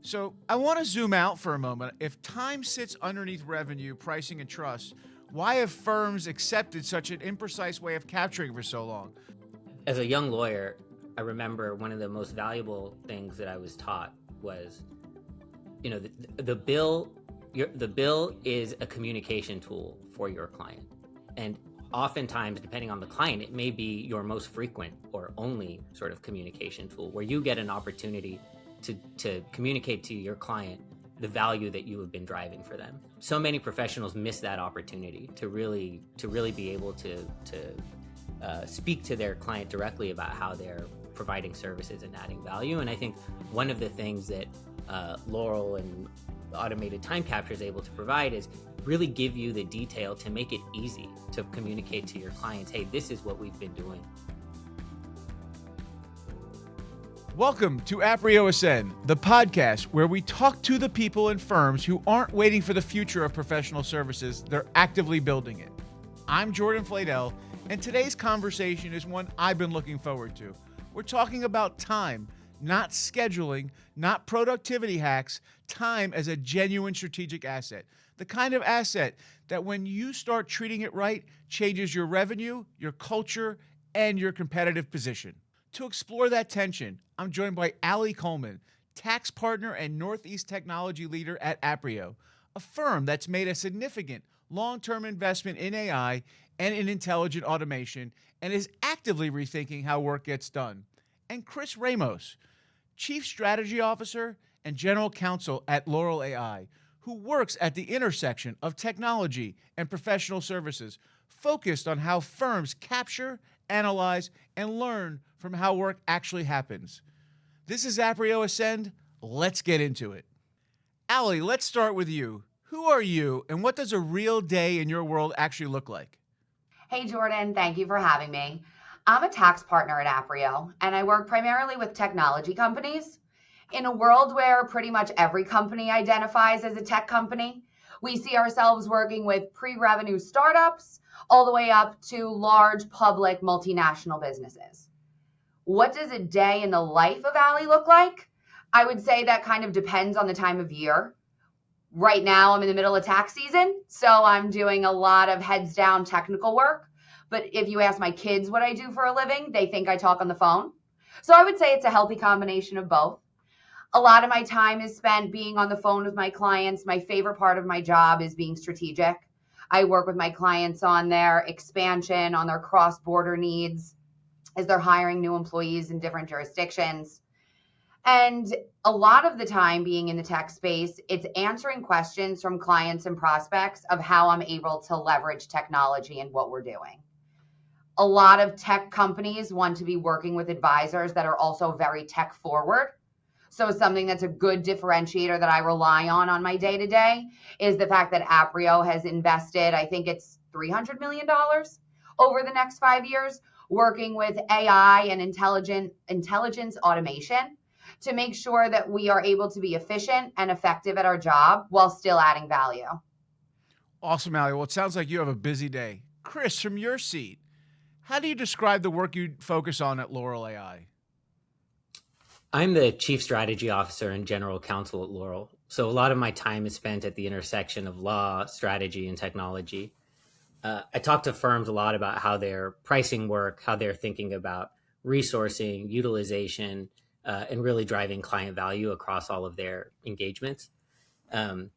So I want to zoom out for a moment. If time sits underneath revenue, pricing, and trust, why have firms accepted such an imprecise way of capturing for so long? As a young lawyer, I remember one of the most valuable things that I was taught was, the bill is a communication tool for your client. And oftentimes, depending on the client, it may be your most frequent or only sort of communication tool where you get an opportunity to communicate to your client the value that you have been driving for them. So many professionals miss that opportunity to really be able to speak to their client directly about how they're providing services and adding value. And I think one of the things that Laurel and automated time capture is able to provide is really give you the detail to make it easy to communicate to your clients, hey, this is what we've been doing. Welcome to Aprio Ascend, the podcast where we talk to the people and firms who aren't waiting for the future of professional services, they're actively building it. I'm Jordan Fladell, and today's conversation is one I've been looking forward to. We're talking about time, not scheduling, not productivity hacks, time as a genuine strategic asset. The kind of asset that when you start treating it right, changes your revenue, your culture, and your competitive position. To explore that tension, I'm joined by Allie Coleman, tax partner and Northeast technology leader at Aprio, a firm that's made a significant long-term investment in AI and in intelligent automation and is actively rethinking how work gets done. And Chris Ramos, Chief Strategy Officer and General Counsel at Laurel AI, who works at the intersection of technology and professional services, focused on how firms capture, analyze, and learn from how work actually happens. This is Aprio Ascend. Let's get into it. Allie, let's start with you. Who are you, and what does a real day in your world actually look like? Hey, Jordan, thank you for having me. I'm a tax partner at Aprio, and I work primarily with technology companies. In a world where pretty much every company identifies as a tech company, we see ourselves working with pre-revenue startups all the way up to large public multinational businesses. What does a day in the life of Allie look like? I would say that kind of depends on the time of year. Right now, I'm in the middle of tax season, so I'm doing a lot of heads down technical work. But if you ask my kids what I do for a living, they think I talk on the phone. So I would say it's a healthy combination of both. A lot of my time is spent being on the phone with my clients. My favorite part of my job is being strategic. I work with my clients on their expansion, on their cross-border needs, as they're hiring new employees in different jurisdictions. And a lot of the time being in the tech space, it's answering questions from clients and prospects of how I'm able to leverage technology in what we're doing. A lot of tech companies want to be working with advisors that are also very tech forward. So something that's a good differentiator that I rely on my day-to-day is the fact that Aprio has invested, I think it's $300 million over the next 5 years, working with AI and intelligence automation to make sure that we are able to be efficient and effective at our job while still adding value. Awesome, Allie. Well, it sounds like you have a busy day. Chris, from your seat, how do you describe the work you focus on at Laurel AI? I'm the Chief Strategy Officer and General Counsel at Laurel. So a lot of my time is spent at the intersection of law, strategy, and technology. I talk to firms a lot about how they're pricing work, how they're thinking about resourcing, utilization, and really driving client value across all of their engagements. And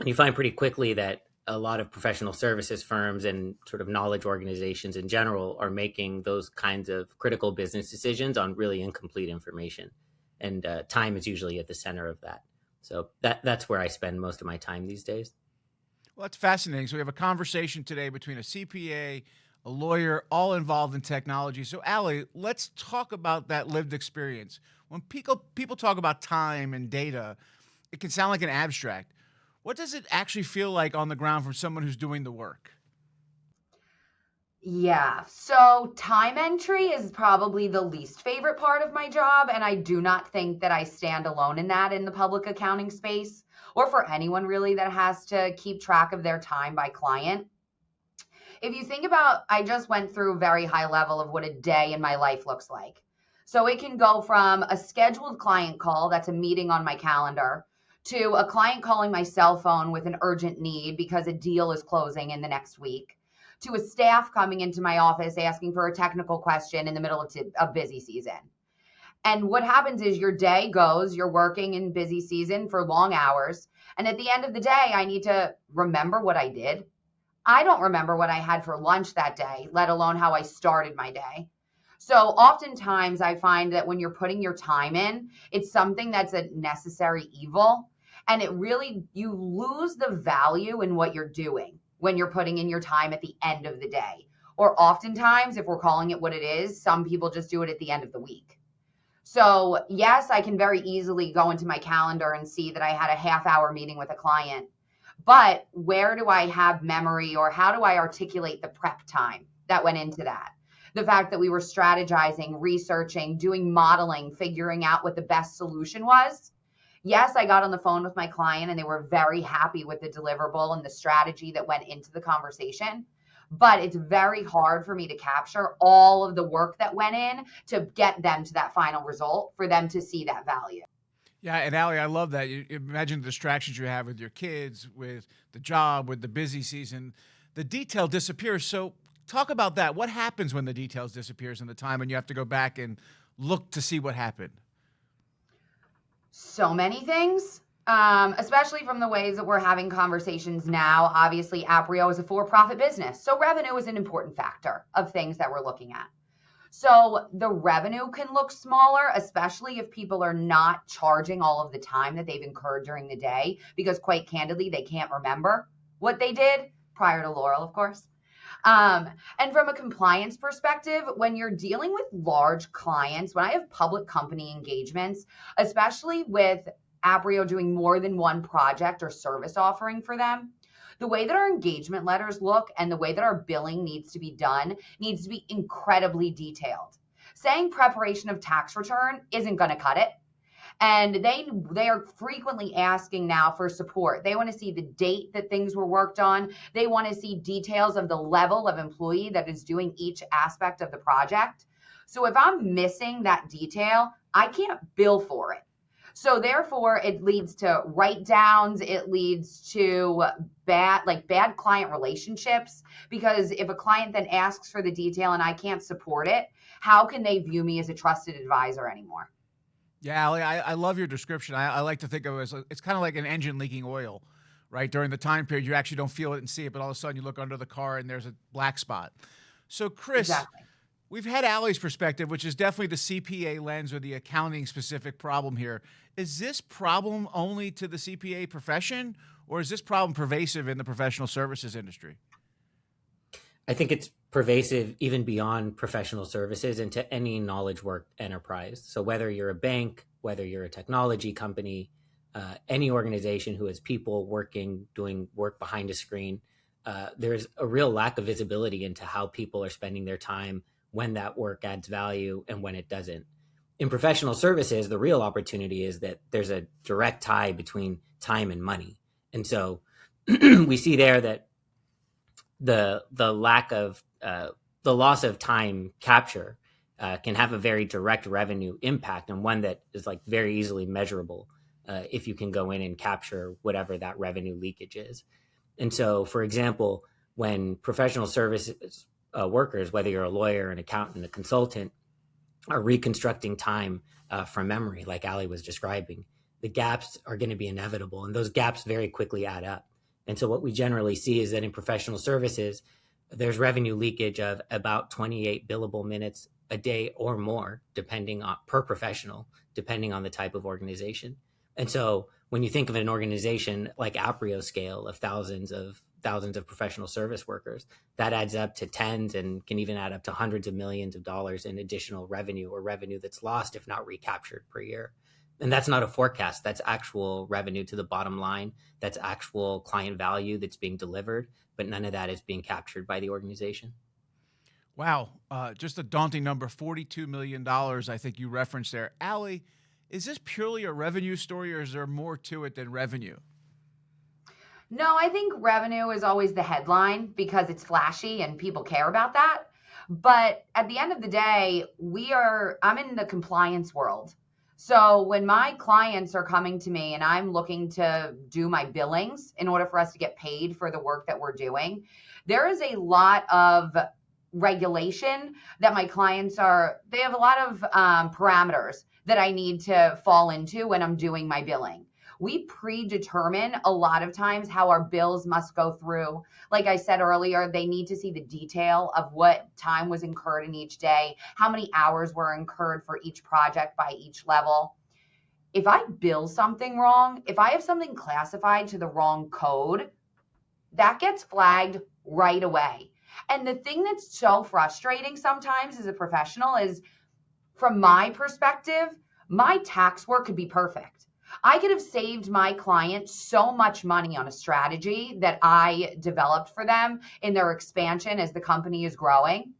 you find pretty quickly that a lot of professional services firms and sort of knowledge organizations in general are making those kinds of critical business decisions on really incomplete information. And time is usually at the center of that. So that's where I spend most of my time these days. Well, that's fascinating. So we have a conversation today between a CPA, a lawyer, all involved in technology. So Allie, let's talk about that lived experience. When people talk about time and data, it can sound like an abstract. What does it actually feel like on the ground from someone who's doing the work? Yeah, so time entry is probably the least favorite part of my job, and I do not think that I stand alone in that in the public accounting space, or for anyone really that has to keep track of their time by client. If you think about, I just went through a very high level of what a day in my life looks like. So it can go from a scheduled client call, that's a meeting on my calendar, to a client calling my cell phone with an urgent need because a deal is closing in the next week, to a staff coming into my office asking for a technical question in the middle of busy season. And what happens is your day goes, you're working in busy season for long hours. And at the end of the day, I need to remember what I did. I don't remember what I had for lunch that day, let alone how I started my day. So oftentimes I find that when you're putting your time in, it's something that's a necessary evil. And it really, you lose the value in what you're doing when you're putting in your time at the end of the day. Or oftentimes, if we're calling it what it is, some people just do it at the end of the week. So yes, I can very easily go into my calendar and see that I had a half-hour meeting with a client. But where do I have memory, or how do I articulate the prep time that went into that? The fact that we were strategizing, researching, doing modeling, figuring out what the best solution was. Yes, I got on the phone with my client and they were very happy with the deliverable and the strategy that went into the conversation. But it's very hard for me to capture all of the work that went in to get them to that final result, for them to see that value. Yeah, and Allie, I love that. You imagine the distractions you have with your kids, with the job, with the busy season. The detail disappears. So talk about that. What happens when the details disappears in the time and you have to go back and look to see what happened? So many things, especially from the ways that we're having conversations now. Obviously, Aprio is a for-profit business, so revenue is an important factor of things that we're looking at. So the revenue can look smaller, especially if people are not charging all of the time that they've incurred during the day, because quite candidly, they can't remember what they did prior to Laurel, of course. And from a compliance perspective, when you're dealing with large clients, when I have public company engagements, especially with Aprio doing more than one project or service offering for them, the way that our engagement letters look and the way that our billing needs to be done needs to be incredibly detailed. Saying preparation of tax return isn't going to cut it. And they are frequently asking now for support. They want to see the date that things were worked on. They want to see details of the level of employee that is doing each aspect of the project. So if I'm missing that detail, I can't bill for it. So therefore, it leads to write downs. It leads to bad client relationships, because if a client then asks for the detail and I can't support it, how can they view me as a trusted advisor anymore? Yeah, Allie, I love your description. I like to think of it as it's kind of like an engine leaking oil, right? During the time period, you actually don't feel it and see it, but all of a sudden you look under the car and there's a black spot. So, Chris, Exactly. we've had Allie's perspective, which is definitely the CPA lens or the accounting specific problem here. Is this problem only to the CPA profession, or is this problem pervasive in the professional services industry? I think it's pervasive even beyond professional services into any knowledge work enterprise. So whether you're a bank, whether you're a technology company, any organization who has people working, doing work behind a screen, there's a real lack of visibility into how people are spending their time, when that work adds value and when it doesn't. In professional services, the real opportunity is that there's a direct tie between time and money. And so we see there that the lack of the loss of time capture can have a very direct revenue impact, and one that is like very easily measurable if you can go in and capture whatever that revenue leakage is. And so, for example, when professional services workers, whether you're a lawyer, an accountant, a consultant, are reconstructing time from memory, like Allie was describing, the gaps are going to be inevitable, and those gaps very quickly add up. And so what we generally see is that in professional services, there's revenue leakage of about 28 billable minutes a day or more, depending on per professional, depending on the type of organization. And so when you think of an organization like Aprio scale of thousands of professional service workers, that adds up to tens and can even add up to hundreds of millions of dollars in additional revenue, or revenue that's lost if not recaptured per year. And that's not a forecast. That's actual revenue to the bottom line. That's actual client value that's being delivered, but none of that is being captured by the organization. Wow. Just a daunting number, $42 million, I think you referenced there. Allie, is this purely a revenue story, or is there more to it than revenue? No, I think revenue is always the headline because it's flashy and people care about that. But at the end of the day, I'm in the compliance world. So when my clients are coming to me and I'm looking to do my billings in order for us to get paid for the work that we're doing, there is a lot of regulation that my clients they have a lot of parameters that I need to fall into when I'm doing my billing. We predetermine a lot of times how our bills must go through. Like I said earlier, they need to see the detail of what time was incurred in each day, how many hours were incurred for each project by each level. If I bill something wrong, if I have something classified to the wrong code, that gets flagged right away. And the thing that's so frustrating sometimes as a professional is, from my perspective, my tax work could be perfect. I could have saved my client so much money on a strategy that I developed for them in their expansion as the company is growing.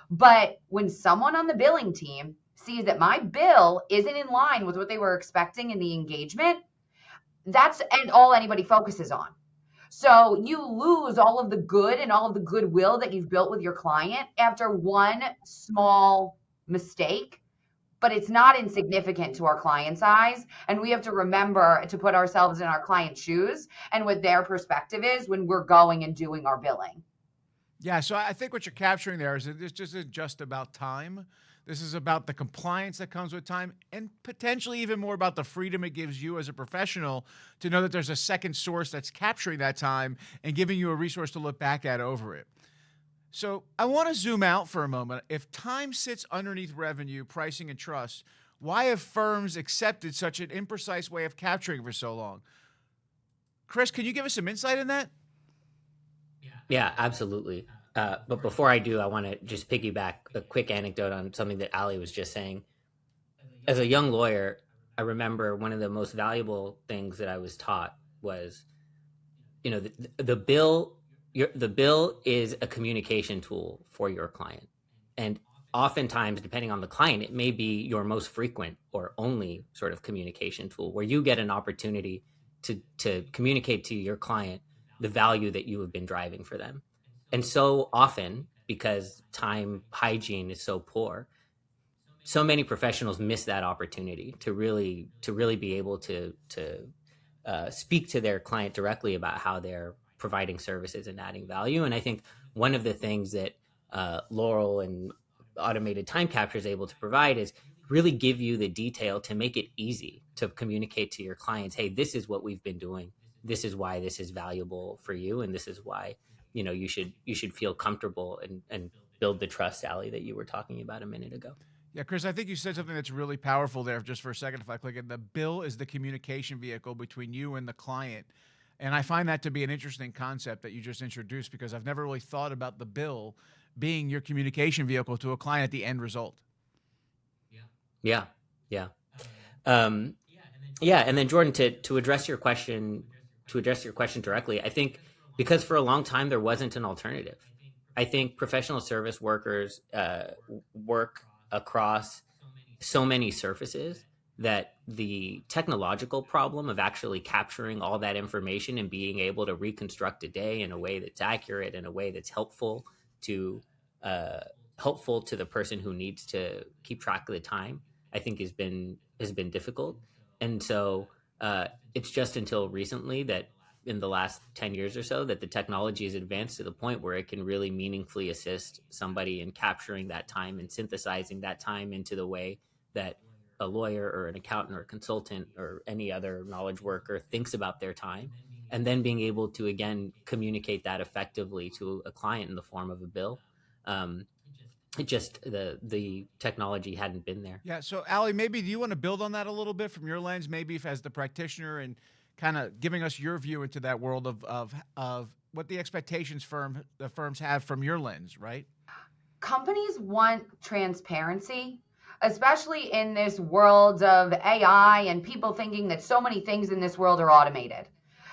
But when someone on the billing team sees that my bill isn't in line with what they were expecting in the engagement, that's all anybody focuses on. So you lose all of the good and all of the goodwill that you've built with your client after one small mistake. But it's not insignificant to our client's eyes. And we have to remember to put ourselves in our client's shoes and what their perspective is when we're going and doing our billing. Yeah, so I think what you're capturing there is that this just isn't just about time. This is about the compliance that comes with time, and potentially even more about the freedom it gives you as a professional to know that there's a second source that's capturing that time and giving you a resource to look back at over it. So I want to zoom out for a moment. If time sits underneath revenue, pricing, and trust, why have firms accepted such an imprecise way of capturing it for so long? Chris, can you give us some insight in that? Yeah, absolutely. But before I do, I want to just piggyback a quick anecdote on something that Allie was just saying. As a young lawyer, I remember one of the most valuable things that I was taught was, the bill is a communication tool for your client. And oftentimes, depending on the client, it may be your most frequent or only sort of communication tool where you get an opportunity to communicate to your client the value that you have been driving for them. And so often, because time hygiene is so poor, so many professionals miss that opportunity to really be able to speak to their client directly about how they're providing services and adding value. And I think one of the things that Laurel and automated time capture is able to provide is really give you the detail to make it easy to communicate to your clients, hey, this is what we've been doing. This is why this is valuable for you. And this is why, you should feel comfortable and build the trust, Allie, that you were talking about a minute ago. Yeah, Chris, I think you said something that's really powerful there. Just for a second, if I click it, the bill is the communication vehicle between you and the client. And I find that to be an interesting concept that you just introduced, because I've never really thought about the bill being your communication vehicle to a client at the end result. Yeah. And then Jordan, to address your question directly, I think because for a long time there wasn't an alternative. I think professional service workers work across so many surfaces that the technological problem of actually capturing all that information and being able to reconstruct a day in a way that's accurate, in a way that's helpful to the person who needs to keep track of the time, I think has been difficult. And so it's just until recently, that in the last 10 years or so, that the technology has advanced to the point where it can really meaningfully assist somebody in capturing that time and synthesizing that time into the way that a lawyer or an accountant or a consultant or any other knowledge worker thinks about their time, and then being able to, again, communicate that effectively to a client in the form of a bill. The technology hadn't been there. Yeah. So Allie, maybe do you want to build on that a little bit from your lens, maybe as the practitioner, and kind of giving us your view into that world of what the expectations the firms have from your lens, right? Companies want transparency, especially in this world of AI and people thinking that so many things in this world are automated.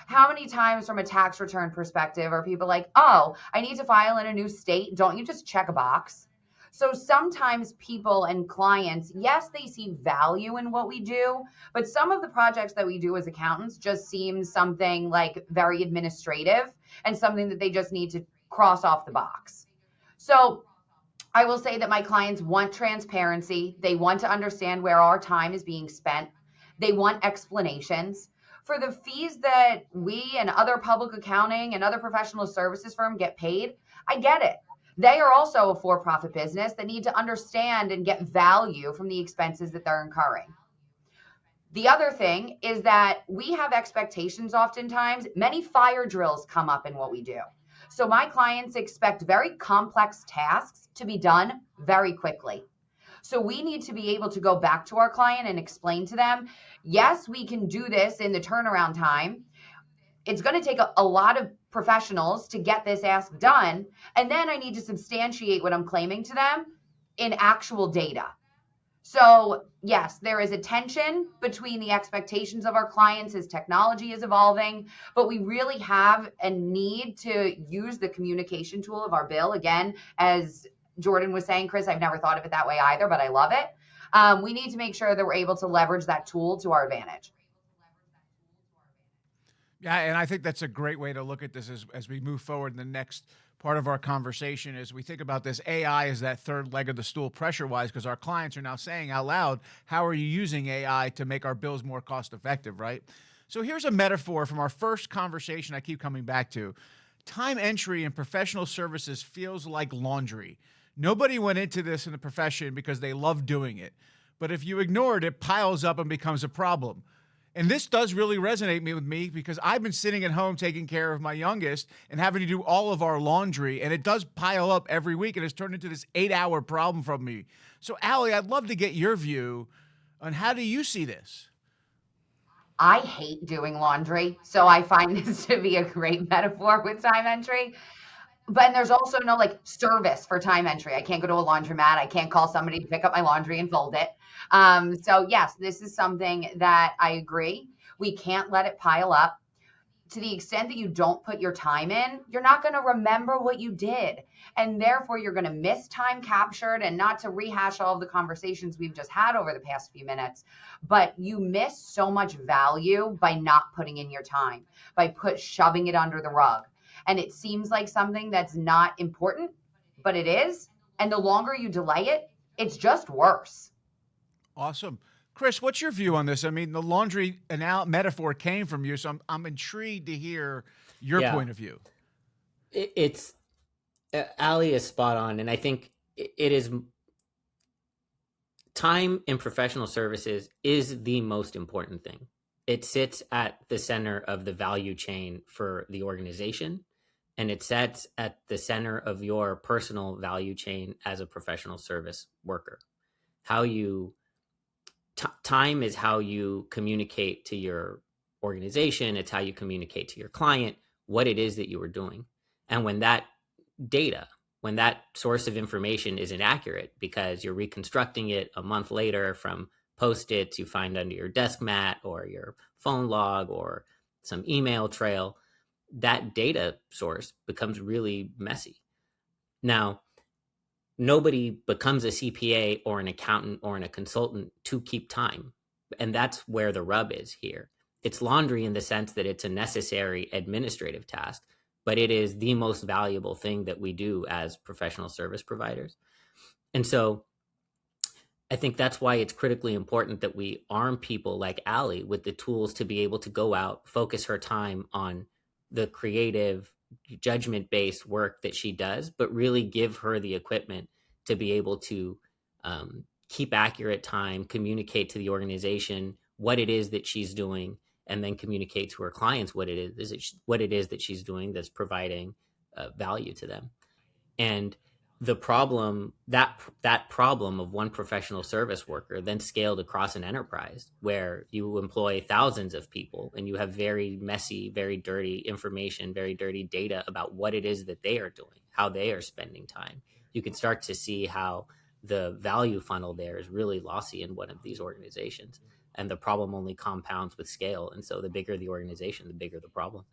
How many times from a tax return perspective are people like, oh, I need to file in a new state. Don't you just check a box? So sometimes people and clients, yes, they see value in what we do, but some of the projects that we do as accountants just seem something like very administrative and something that they just need to cross off the box. So I will say that my clients want transparency. They want to understand where our time is being spent. They want explanations. For the fees that we and other public accounting and other professional services firm get paid, I get it. They are also a for-profit business that need to understand and get value from the expenses that they're incurring. The other thing is that we have expectations oftentimes. Many fire drills come up in what we do. So my clients expect very complex tasks to be done very quickly. So we need to be able to go back to our client and explain to them, yes, we can do this in the turnaround time. It's going to take a lot of professionals to get this ask done. And then I need to substantiate what I'm claiming to them in actual data. So yes, there is a tension between the expectations of our clients as technology is evolving, but we really have a need to use the communication tool of our bill. Again, as Jordan was saying, Chris, I've never thought of it that way either, but I love it. We need to make sure that we're able to leverage that tool to our advantage. Yeah, and I think that's a great way to look at this as we move forward in the next part of our conversation as we think about this. AI is that third leg of the stool pressure-wise, because our clients are now saying out loud, how are you using AI to make our bills more cost-effective, right? So here's a metaphor from our first conversation I keep coming back to. Time entry in professional services feels like laundry. Nobody went into this in the profession because they love doing it. But if you ignore it, it piles up and becomes a problem. And this does really resonate with me because I've been sitting at home taking care of my youngest and having to do all of our laundry, and it does pile up every week, and it's turned into this 8-hour problem from me. So, Allie, I'd love to get your view on how do you see this? I hate doing laundry, so I find this to be a great metaphor with time entry. But there's also no service for time entry. I can't go to a laundromat. I can't call somebody to pick up my laundry and fold it. So yes, this is something that I agree. We can't let it pile up. To the extent that you don't put your time in, you're not going to remember what you did. And therefore, you're going to miss time captured. And not to rehash all of the conversations we've just had over the past few minutes, but you miss so much value by not putting in your time, by shoving it under the rug. And it seems like something that's not important, but it is. And the longer you delay it, it's just worse. Awesome. Chris, what's your view on this? I mean, the laundry metaphor came from you, so I'm intrigued to hear your point of view. It's Allie is spot on, and I think it is time in professional services is the most important thing. It sits at the center of the value chain for the organization, and it sits at the center of your personal value chain as a professional service worker. Time is how you communicate to your organization. It's how you communicate to your client what it is that you are doing. And when that source of information is inaccurate because you're reconstructing it a month later from Post-its you find under your desk mat or your phone log or some email trail, that data source becomes really messy. Now, nobody becomes a CPA or an accountant or a consultant to keep time. And that's where the rub is here. It's laundry in the sense that it's a necessary administrative task, but it is the most valuable thing that we do as professional service providers. And so I think that's why it's critically important that we arm people like Allie with the tools to be able to go out, focus her time on the creative, judgment-based work that she does, but really give her the equipment to be able to keep accurate time, communicate to the organization what it is that she's doing, and then communicate to her clients what it is that she's doing that's providing value to them. And the problem, that problem of one professional service worker then scaled across an enterprise where you employ thousands of people and you have very messy, very dirty information, very dirty data about what it is that they are doing, how they are spending time. You can start to see how the value funnel there is really lossy in one of these organizations. And the problem only compounds with scale. And so the bigger the organization, the bigger the problem.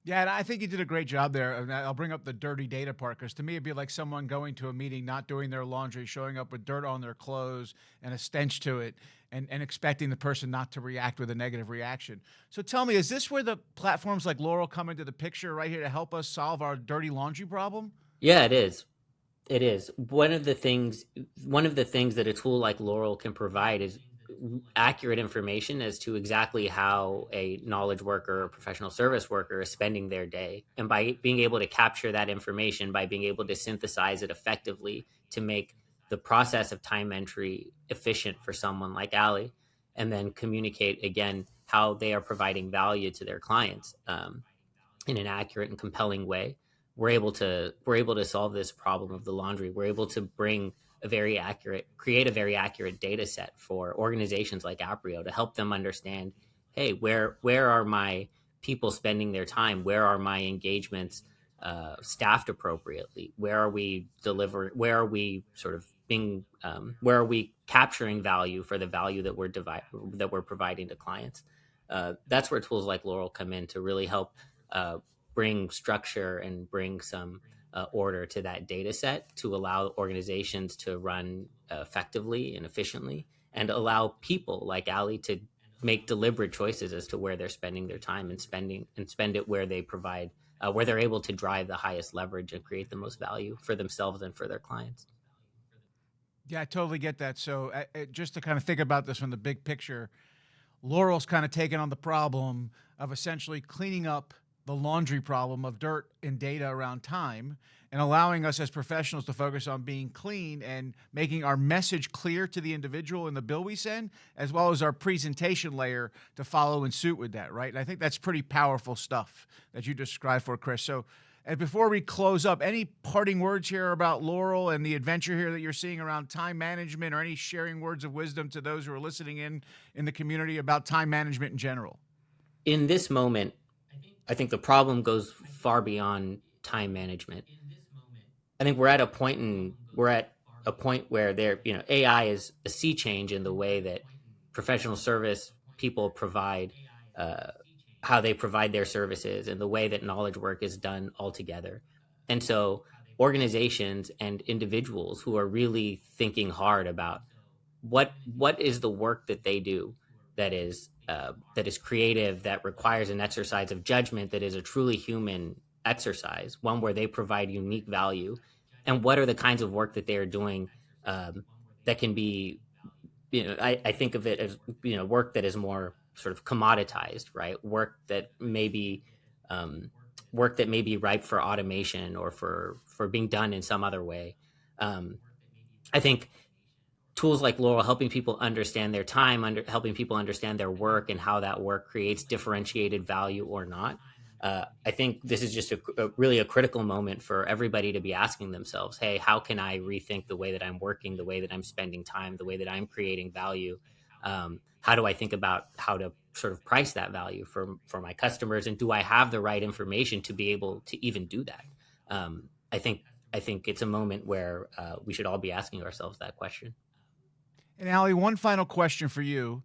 Yeah, and I think you did a great job there. And I'll bring up the dirty data part, because to me, it'd be like someone going to a meeting, not doing their laundry, showing up with dirt on their clothes and a stench to it, and expecting the person not to react with a negative reaction. So tell me, is this where the platforms like Laurel come into the picture right here to help us solve our dirty laundry problem? Yeah, it is. It is. One of the things that a tool like Laurel can provide is accurate information as to exactly how a knowledge worker or professional service worker is spending their day. And by being able to capture that information, by being able to synthesize it effectively to make the process of time entry efficient for someone like Allie, and then communicate again how they are providing value to their clients in an accurate and compelling way, we're able to solve this problem of the laundry. We're able to create a very accurate data set for organizations like Aprio to help them understand, hey, where are my people spending their time? Where are my engagements staffed appropriately? Where are we delivering? Where are we sort of being? Where are we capturing value for the value that we're providing to clients? That's where tools like Laurel come in to really help bring structure and bring some order to that data set to allow organizations to run effectively and efficiently, and allow people like Allie to make deliberate choices as to where they're spending their time and spend it where they're able to drive the highest leverage and create the most value for themselves and for their clients. Yeah, I totally get that. So just to kind of think about this from the big picture, Laurel's kind of taken on the problem of essentially cleaning up the laundry problem of dirt and data around time, and allowing us as professionals to focus on being clean and making our message clear to the individual in the bill we send, as well as our presentation layer to follow in suit with that, right? And I think that's pretty powerful stuff that you described for Chris. So, and before we close up, any parting words here about Laurel and the adventure here that you're seeing around time management, or any sharing words of wisdom to those who are listening in the community about time management in general? In this moment, I think the problem goes far beyond time management. I think we're at a point where AI is a sea change in the way that professional service people provide, how they provide their services, and the way that knowledge work is done altogether. And so organizations and individuals who are really thinking hard about what is the work that they do that is creative, that requires an exercise of judgment, that is a truly human exercise, one where they provide unique value, and what are the kinds of work that they are doing that can be, I think of it as, work that is more sort of commoditized, right? Work that may be ripe for automation or for being done in some other way. I think tools like Laurel helping people understand their time, helping people understand their work and how that work creates differentiated value or not. I think this is just really a critical moment for everybody to be asking themselves, hey, how can I rethink the way that I'm working, the way that I'm spending time, the way that I'm creating value? How do I think about how to sort of price that value for my customers? And do I have the right information to be able to even do that? I think it's a moment where we should all be asking ourselves that question. And Allie, one final question for you.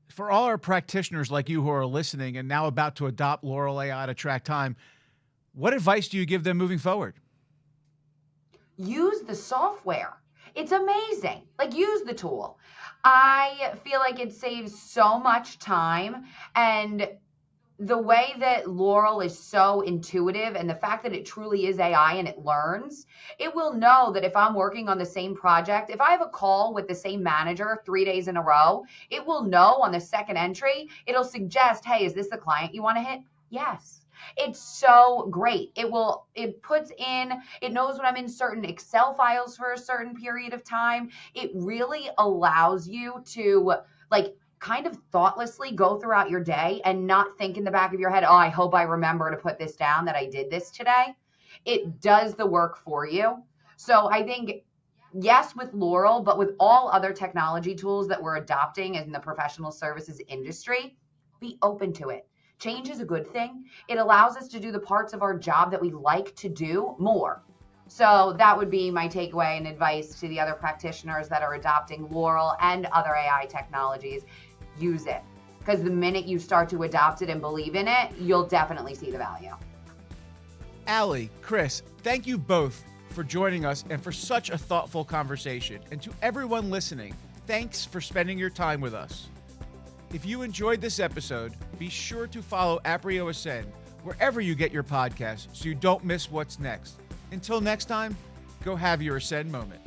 For all our practitioners like you who are listening and now about to adopt Laurel AI to track time, what advice do you give them moving forward? Use the software. It's amazing. Use the tool. I feel like it saves so much time, and the way that Laurel is so intuitive, and the fact that it truly is AI and it learns, it will know that if I'm working on the same project, if I have a call with the same manager 3 days in a row, it will know on the second entry, it'll suggest, hey, is this the client you want to hit? Yes. It's so great. It knows when I'm in certain Excel files for a certain period of time. It really allows you to kind of thoughtlessly go throughout your day and not think in the back of your head, oh, I hope I remember to put this down, that I did this today. It does the work for you. So I think, yes, with Laurel, but with all other technology tools that we're adopting in the professional services industry, be open to it. Change is a good thing. It allows us to do the parts of our job that we like to do more. So that would be my takeaway and advice to the other practitioners that are adopting Laurel and other AI technologies. Use it, because the minute you start to adopt it and believe in it, you'll definitely see the value. Allie, Chris, thank you both for joining us and for such a thoughtful conversation. And to everyone listening, thanks for spending your time with us. If you enjoyed this episode, be sure to follow Aprio Ascend wherever you get your podcasts so you don't miss what's next. Until next time, go have your Ascend moment.